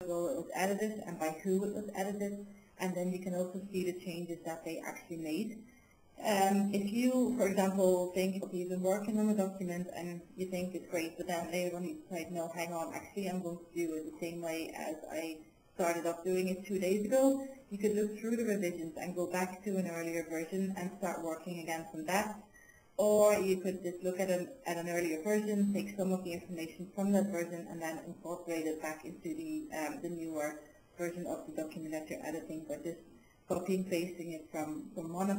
ago it was edited and by who it was edited, and then you can also see the changes that they actually made. If you, for example, think you've been working on a document and you think it's great, but then later on you decide, no, hang on, actually I'm going to do it the same way as I started off doing it 2 days ago, you could look through the revisions and go back to an earlier version and start working again from that. Or you could just look at an earlier version, take some of the information from that version, and then incorporate it back into the newer version of the document that you're editing, but just copying and pasting it from one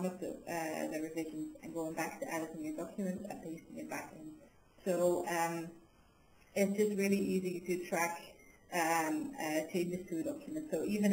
of the revisions and going back to editing your document and pasting it back in. So it's just really easy to track changes to a document. So even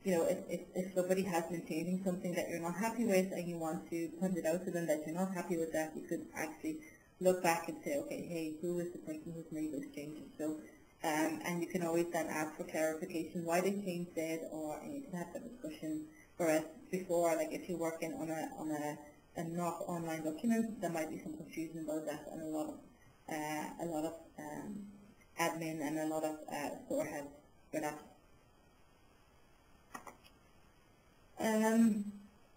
if somebody has been changing something that you're not happy with and you want to point it out to them that you're not happy with that, you could actually look back and say, okay, hey, who is the person who's made those changes? So and you can always then ask for clarification why they changed it, or you can have that discussion. Whereas before, like if you're working on a not online document, there might be some confusion about that, and a lot of admin and a lot of storeheads for that.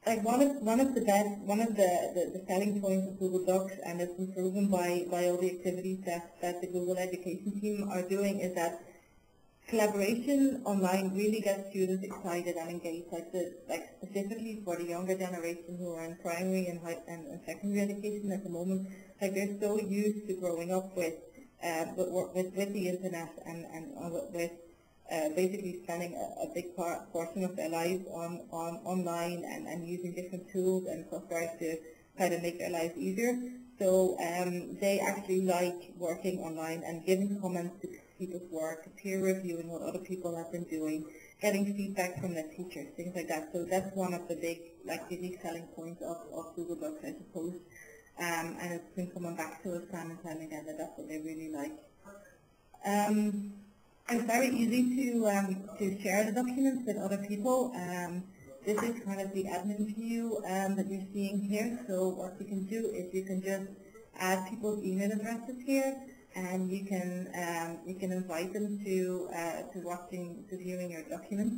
Like one of the selling points of Google Docs, and it's been proven by all the activities that the Google Education team are doing, is that collaboration online really gets students excited and engaged. Like specifically for the younger generation who are in primary and secondary education at the moment, like they're so used to growing up with the internet and with basically spending a big portion of their lives online and using different tools and software to kind of make their lives easier. So they actually like working online and giving comments to people's work, peer reviewing what other people have been doing, getting feedback from their teachers, things like that. So that's one of the big, like, unique selling points of Google Docs, I suppose. And it's been coming back to us time and time again that that's what they really like. It's very easy to share the documents with other people. This is kind of the admin view that you're seeing here. So what you can do is you can just add people's email addresses here, and you can invite them to viewing your documents.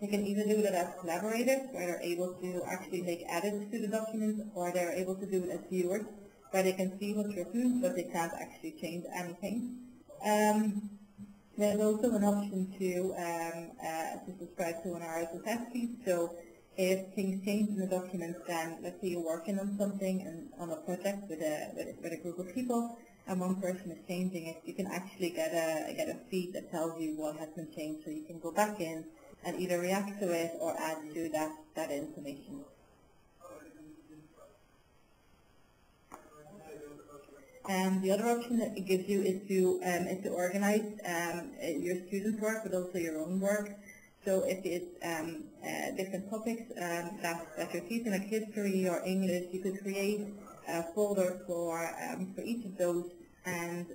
They can either do it as collaborators, where they're able to actually make edits to the documents, or they're able to do it as viewers, where they can see what's written, but they can't actually change anything. There's also an option to subscribe to an RSS feed. So if things change in the document, then let's say you're working on something and on a project with a group of people, and one person is changing it, you can actually get a feed that tells you what has been changed. So you can go back in and either react to it or add to that information. And the other option that it gives you is to organize your students' work, but also your own work. So if it's different topics that you're teaching, like history or English, you could create a folder for each of those, and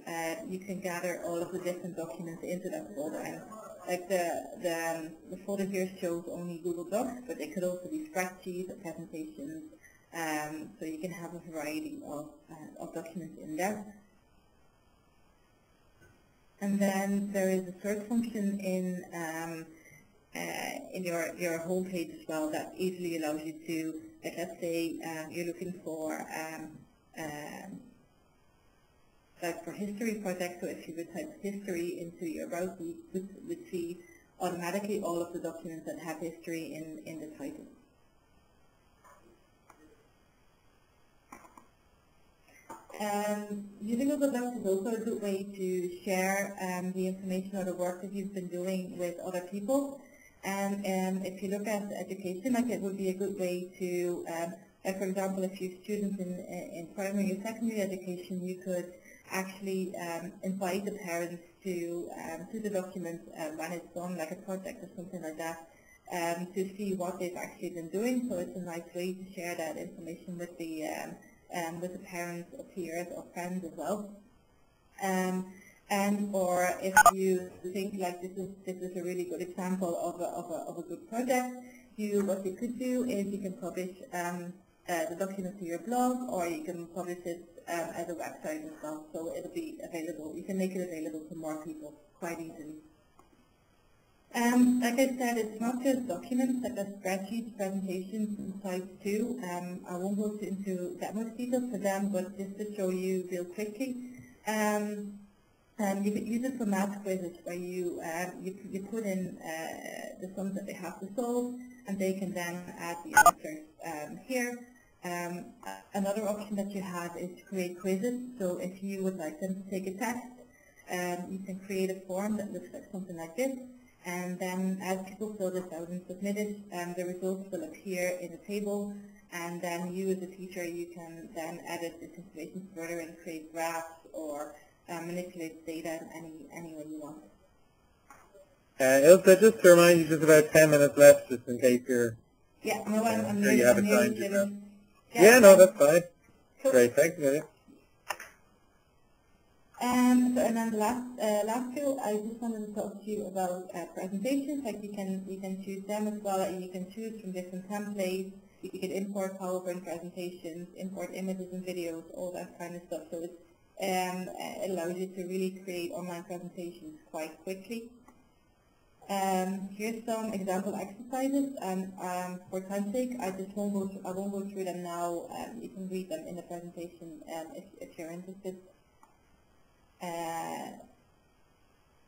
you can gather all of the different documents into that folder. And like the folder here shows only Google Docs, but they could also be spreadsheets or presentations. So you can have a variety of documents in there. And then there is a search function in your home page as well that easily allows you to, like, let's say you're looking for like for history projects. So if you would type history into your browser, you would see automatically all of the documents that have history in the title. Using Google Docs is also a good way to share the information or the work that you've been doing with other people. And if you look at education, like, it would be a good way to, like, for example, if you have students in primary or secondary education, you could actually invite the parents to the document when it's done, like a project or something like that, to see what they've actually been doing. So it's a nice way to share that information with the parents or peers or friends as well. Or if you think like this is a really good example of a good project, what you could do is you can publish the document to your blog, or you can publish it as a website as well. So it'll be available. You can make it available to more people quite easily. Like I said, it's not just documents, like a spreadsheets, presentations, and slides too. I won't go into that much detail for them, but just to show you real quickly. You could use it for math quizzes where you put in the sums that they have to solve, and they can then add the answers here. Another option that you have is to create quizzes. So if you would like them to take a test, you can create a form that looks like something like this, and then as people fill this out and submit it, the results will appear in a table, and then you as a teacher, you can then edit this information further and create graphs or manipulate data in any way you want. Ilse, just to remind you, just about 10 minutes left, just in case you're... Yeah, no, I'm sure you have a time nearly to... Yeah, no, that's fine. Cool. Great, thanks, Amelia. And then the last two, I just wanted to talk to you about presentations. Like you can choose them as well, and you can choose from different templates. You can import PowerPoint presentations, import images and videos, all that kind of stuff. So it allows you to really create online presentations quite quickly. Here's some example exercises, and for time's sake, I won't go through them now. You can read them in the presentation if you're interested.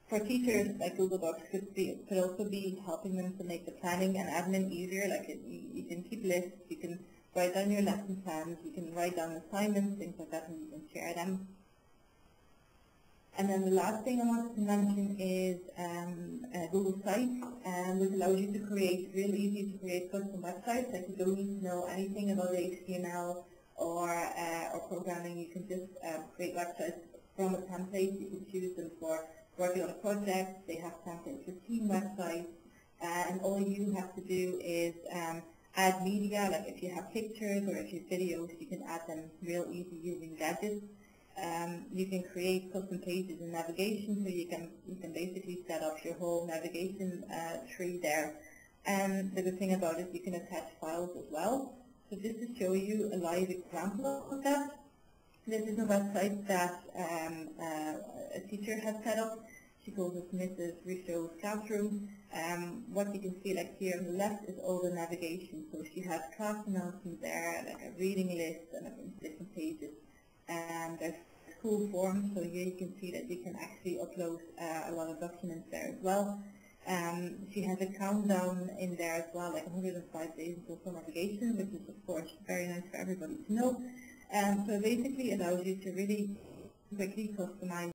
For teachers, like Google Docs could also be helping them to make the planning and admin easier. Like you can keep lists, you can write down your lesson plans, you can write down assignments, things like that, and you can share them. And then the last thing I wanted to mention is Google Sites, which allows you to create, real easy to create custom websites. Like you don't need to know anything about HTML or programming. You can just create websites from a template. You can choose them for working on a project. They have templates for team websites, and all you have to do is add media. Like if you have pictures or if you have videos, you can add them real easy using gadgets. You can create custom pages in navigation, so you can basically set up your whole navigation tree there. And the good thing about it, you can attach files as well. So just to show you a live example of that, this is a website that a teacher has set up. She calls it Mrs. Rucho's Classroom. What you can see like here on the left is all the navigation. So she has class announcements there, like a reading list and different pages. And there's school forms, so here you can see that you can actually upload a lot of documents there as well. She has a countdown in there as well, like 105 days until summer vacation, which is of course very nice for everybody to know. So basically allows you to really quickly customize